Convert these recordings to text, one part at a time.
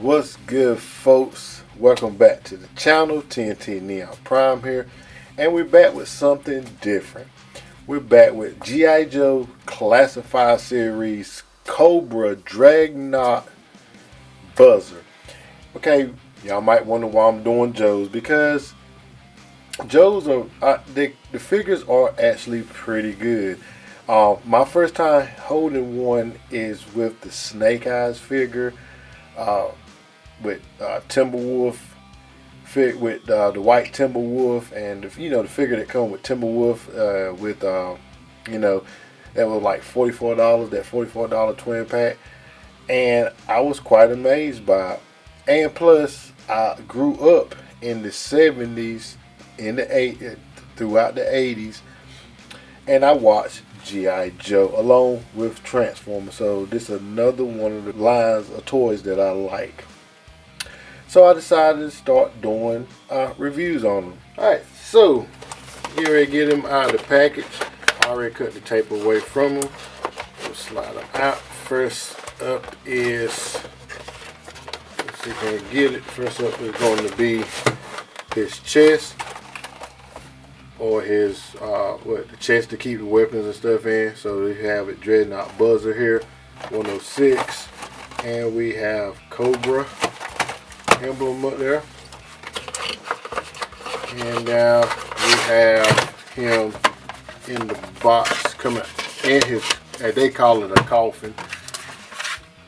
What's good, folks? Welcome back to the channel. TNT Neon Prime here, and we're back with something different. We're back with G.I. Joe Classified Series Cobra DREADNOK Buzzer. Okay, y'all might wonder why I'm doing Joe's, because Joe's are the figures are actually pretty good. My first time holding one is with the Snake Eyes figure. With Timberwolf, with the white Timberwolf, and the figure that come with Timberwolf with that was like $44. That $44 twin pack, and I was quite amazed by it. And plus, I grew up in the '70s, in the throughout the '80s, and I watched G.I. Joe along with Transformers. So this is another one of the lines of toys that I like. So I decided to start doing reviews on them. Alright, so get ready to get them out of the package. I already cut the tape away from them. We'll slide them out. First up is, let's see if I can get it. First up is going to be his chest, or his the chest to keep the weapons and stuff in. So we have it DREADNOK Buzzer here, 106, and we have Cobra emblem up there, and now we have him in the box coming in his, as they call it, a coffin.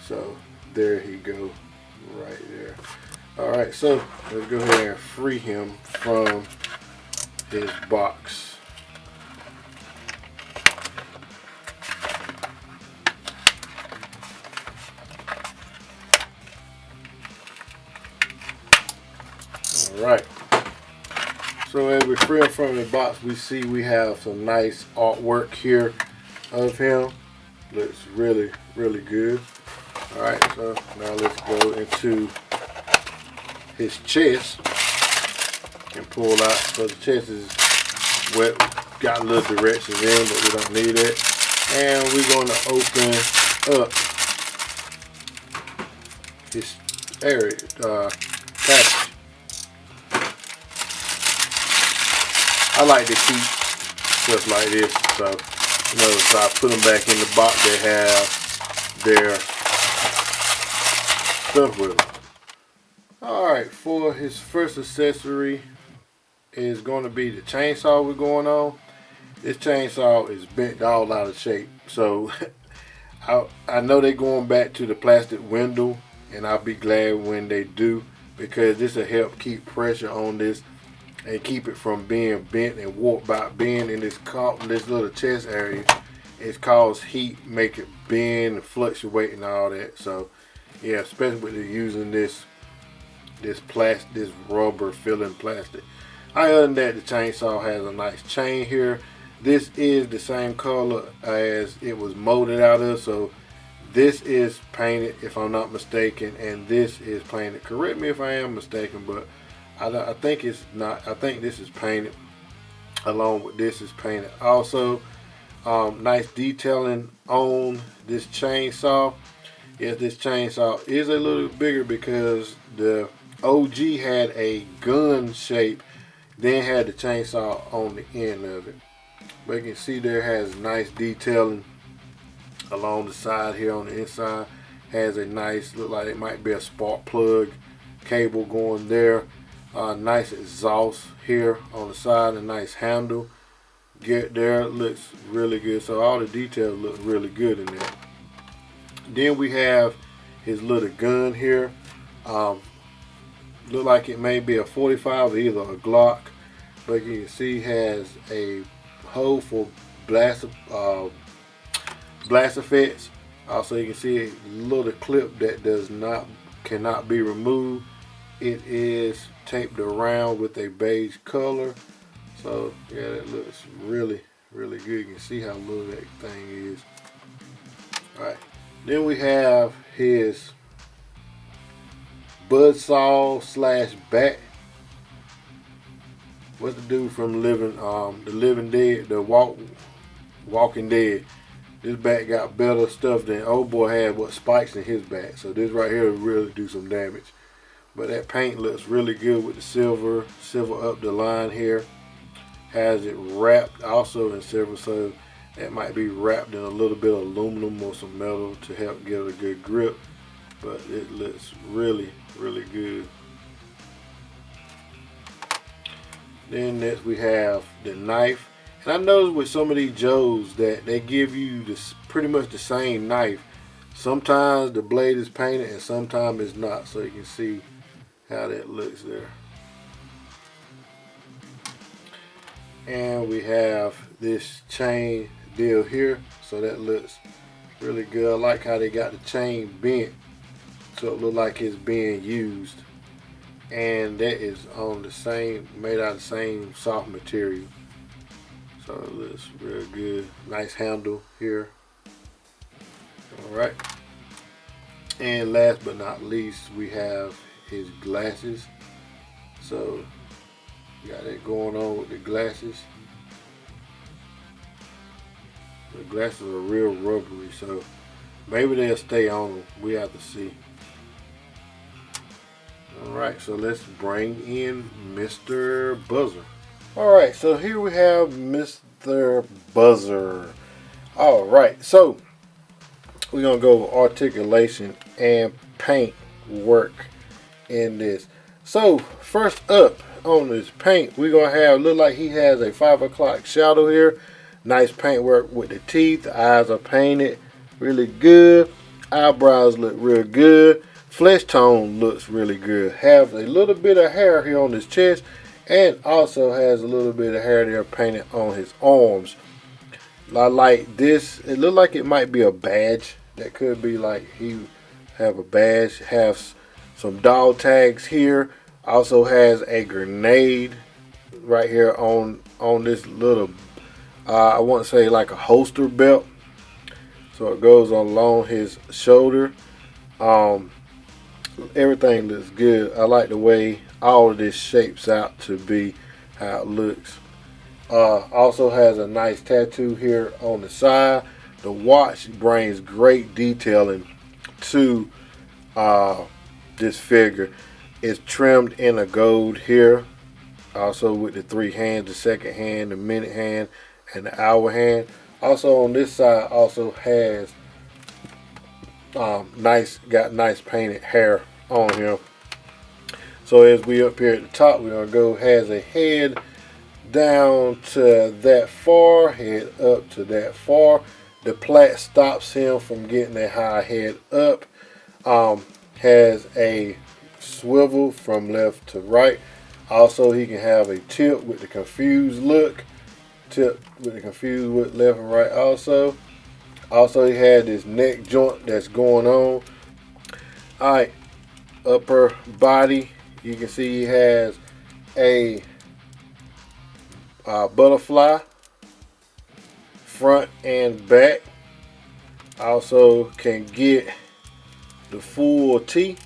So there he go, right there. All right, so let's go ahead and free him from his box. Alright, so as we free him from the box, we see we have some nice artwork here of him. Looks really, really good. Alright, so now let's go into his chest and pull out. So the chest is wet, got a little directions in, but we don't need it. And we're going to open up his area package. I like to keep stuff like this, so so I put them back in the box. They have their stuff with them. Alright, for his first accessory is going to be the chainsaw we're going on. This chainsaw is bent all out of shape, so I know they're going back to the plastic window, and I'll be glad when they do, because this will help keep pressure on this and keep it from being bent and warped. By being in this little chest area, it causes heat, make it bend and fluctuate and all that. So yeah, especially with using this rubber filling plastic. Other than that, the chainsaw has a nice chain here. This is the same color as it was molded out of, so this is painted, if I'm not mistaken, and this is painted. Correct me if I am mistaken, but I think it's not. I think this is painted along with this is painted also. Nice detailing on this chainsaw. Yes, this chainsaw is a little bigger because the OG had a gun shape, then had the chainsaw on the end of it. But you can see there has nice detailing along the side here on the inside. Has a nice, look like it might be a spark plug cable going there. Nice exhaust here on the side, a nice handle. Get there, looks really good. So all the details look really good in there. Then we have his little gun here. Look like it may be a 45 or either a Glock, but you can see has a hole for blast effects. Also, you can see a little clip that cannot be removed. It is taped around with a beige color. So yeah, that looks really, really good. You can see how little that thing is. Alright, then we have his buzzsaw / bat. What's the dude from the Living Dead, the Walking Dead? This back got better stuff than old boy had what spikes in his back. So this right here will really do some damage. But that paint looks really good with the silver up the line here. Has it wrapped also in silver, so that might be wrapped in a little bit of aluminum or some metal to help give it a good grip. But it looks really, really good. Then next we have the knife. And I noticed with some of these Joes that they give you this pretty much the same knife. Sometimes the blade is painted and sometimes it's not. So you can see how that looks there. And we have this chain deal here. So that looks really good. I like how they got the chain bent so it looks like it's being used. And that is on the same, made out of the same soft material. So it looks real good. Nice handle here. Alright. And last but not least, we have his glasses. So got that going on with the glasses. The glasses are real rubbery, so maybe they'll stay on them. We have to see. Alright, so let's bring in Mr. Buzzer. Alright, so here we have Mr. Buzzer. Alright, so we're going to go over articulation and paint work in this. So first up on this paint, we're going to have, look like he has a 5 o'clock shadow here. Nice paint work with the teeth. The eyes are painted really good. Eyebrows look real good. Flesh tone looks really good. Have a little bit of hair here on his chest. And also has a little bit of hair there painted on his arms. I like this. It looks like it might be a badge. That could be like he have a badge. Have some dog tags here. Also has a grenade right here on this little, I want to say like a holster belt. So it goes along his shoulder. Everything looks good. I like the way all of this shapes out to be how it looks. Also has a nice tattoo here on the side. The watch brings great detailing to this figure. It's trimmed in a gold here. Also with the 3 hands, the second hand, the minute hand, and the hour hand. Also on this side also has got nice painted hair on him. So as we up here at the top, we're gonna go, has a head down to that far, head up to that far. The plait stops him from getting a high head up. Has a swivel from left to right. Also he can have a tip with the confused look. Tip with the confused with left and right also. Also he had this neck joint that's going on. Alright, upper body, you can see he has a butterfly front and back. Also can get the full T,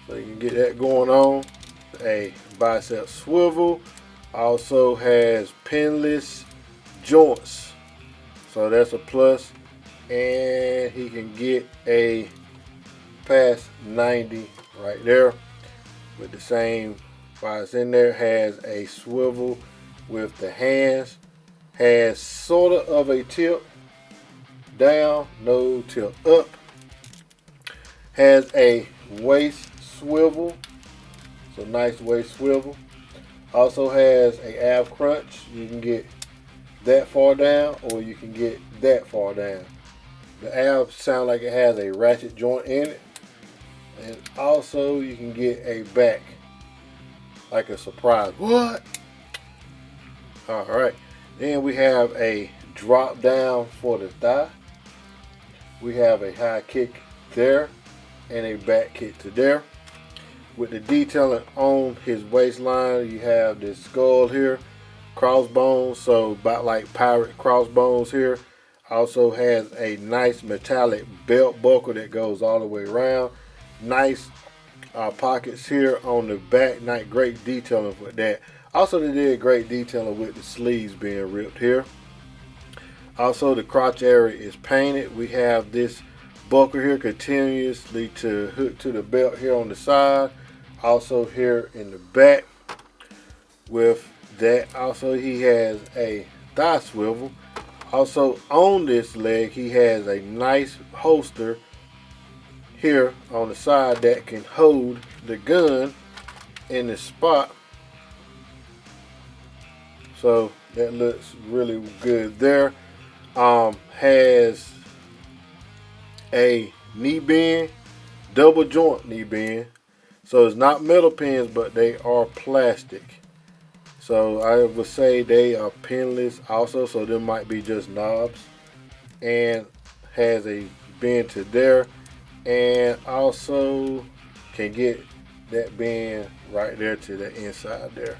so you can get that going on. A bicep swivel. Also has pinless joints, so that's a plus. And he can get a past 90 right there with the same bias in there. Has a swivel with the hands. Has sort of a tip down, no tip up. Has a waist swivel, so nice waist swivel. Also has a ab crunch. You can get that far down or you can get that far down. The abs sound like it has a ratchet joint in it. And also you can get a back, like a surprise. What? Alright. Then we have a drop down for the thigh. We have a high kick there and a back kick to there. With the detailing on his waistline, you have this skull here, crossbones, so about like pirate crossbones here. Also has a nice metallic belt buckle that goes all the way around. Nice pockets here on the back. Nice, great detailing with that. Also they did great detailing with the sleeves being ripped here. Also, the crotch area is painted. We have this buckle here continuously to hook to the belt here on the side. Also here in the back with that. Also, he has a thigh swivel. Also on this leg, he has a nice holster here on the side that can hold the gun in the spot. So that looks really good there. Has a knee bend, double joint knee bend. So it's not metal pins, but they are plastic. So I would say they are pinless also, so there might be just knobs. And has a bend to there, and also can get that bend right there to the inside there.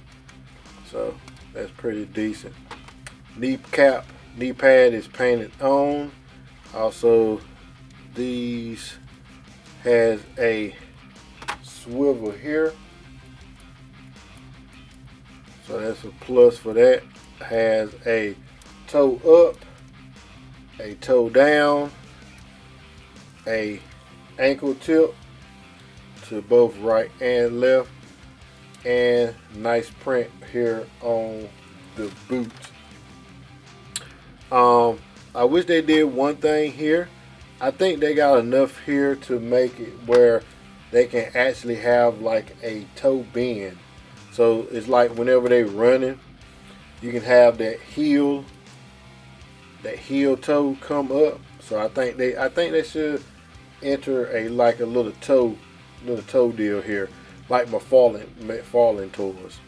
So that's pretty decent. Knee cap, knee pad is painted on. Also, these has a swivel here, so that's a plus for that. Has a toe up, a toe down, a ankle tip to both right and left, and nice print here on the boot. I wish they did one thing here. I think they got enough here to make it where they can actually have like a toe bend. So it's like whenever they running, you can have that heel toe come up. So I think they should enter a like a little toe deal here, like my falling towards.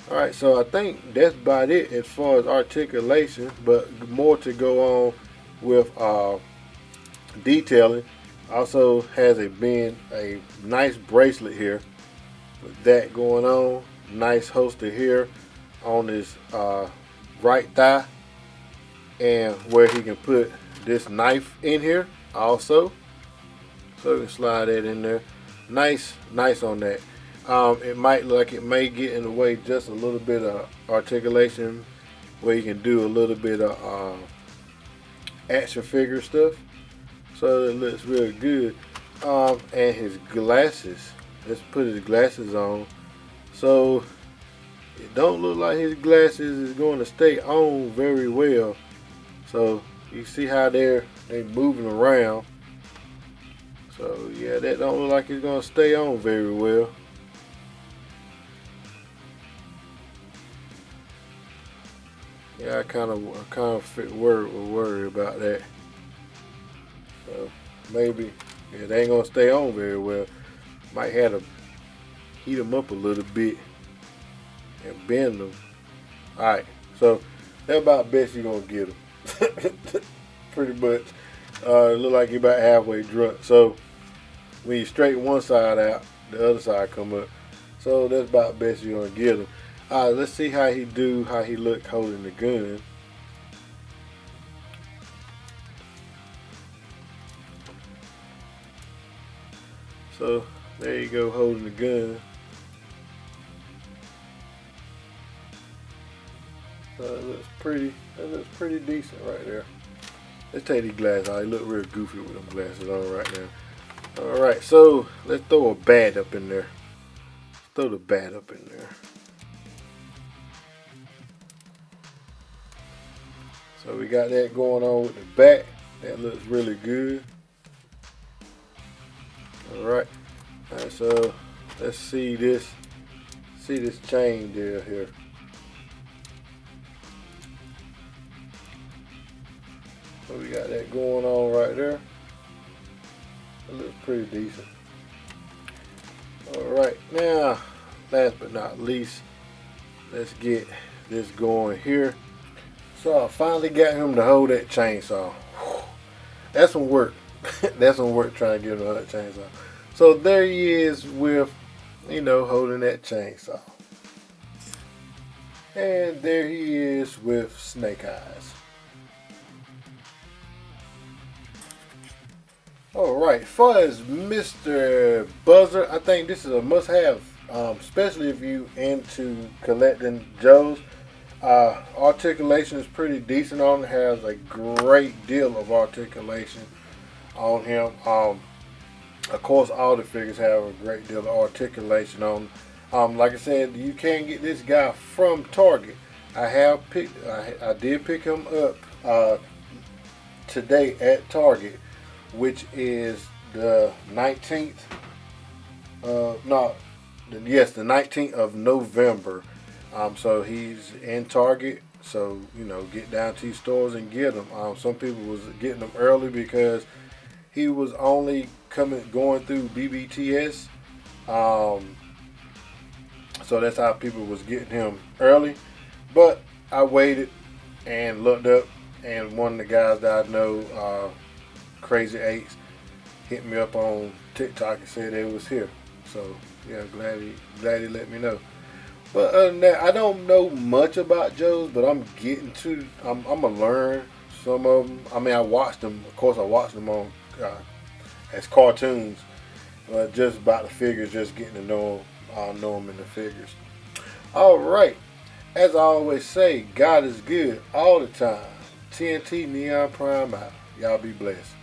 All right, so I think that's about it as far as articulation, but more to go on with detailing. Also has a nice bracelet here with that going on. Nice holster here on his right thigh, and where he can put this knife in here also. So you can slide that in there. Nice on that. It might look like it may get in the way just a little bit of articulation, where you can do a little bit of action figure stuff. So it looks really good. And his glasses. Let's put his glasses on. So it don't look like his glasses is going to stay on very well. So you see how they moving around. So yeah, that don't look like it's going to stay on very well. Yeah, I kind of worry about that. So maybe they ain't gonna stay on very well. Might have to heat them up a little bit and bend them. All right, so that's about best you're gonna get them. Pretty much. Look like you're about halfway drunk. So when you straighten one side out, the other side come up. So that's about best you're gonna get them. All right, let's see how he look holding the gun. So there you go, holding the gun. That looks pretty decent right there. Let's take these glasses out. They look real goofy with them glasses on right now. All right, so let's throw a bat up in there. Throw the bat up in there. So we got that going on with the back. That looks really good. Alright. Alright, so let's see this chain deal here. So we got that going on right there. It looks pretty decent. Alright, now last but not least, let's get this going here. So I finally got him to hold that chainsaw. That's some work. That's some work trying to get him to hold that chainsaw. So there he is with, holding that chainsaw. And there he is with Snake Eyes. Alright, as far as Mr. Buzzer, I think this is a must-have, especially if you into collecting Joes. Articulation is pretty decent on it. Has a great deal of articulation on him. Of course, all the figures have a great deal of articulation on them. Like I said, you can get this guy from Target. I did pick him up today at Target, which is the 19th. No, yes, the 19th of November. So he's in Target. So get down to these stores and get him. Some people was getting them early because he was only going through BBTS. So that's how people was getting him early. But I waited and looked up, and one of the guys that I know, Crazy Eights, hit me up on TikTok and said they was here. So yeah, glad he let me know. But other than that, I don't know much about Joe's, but I'm gonna learn some of them. I mean, I watched them. Of course, I watched them on as cartoons, but just about the figures, just getting to know them in the figures. All right. As I always say, God is good all the time. TNT Neon Prime out. Y'all be blessed.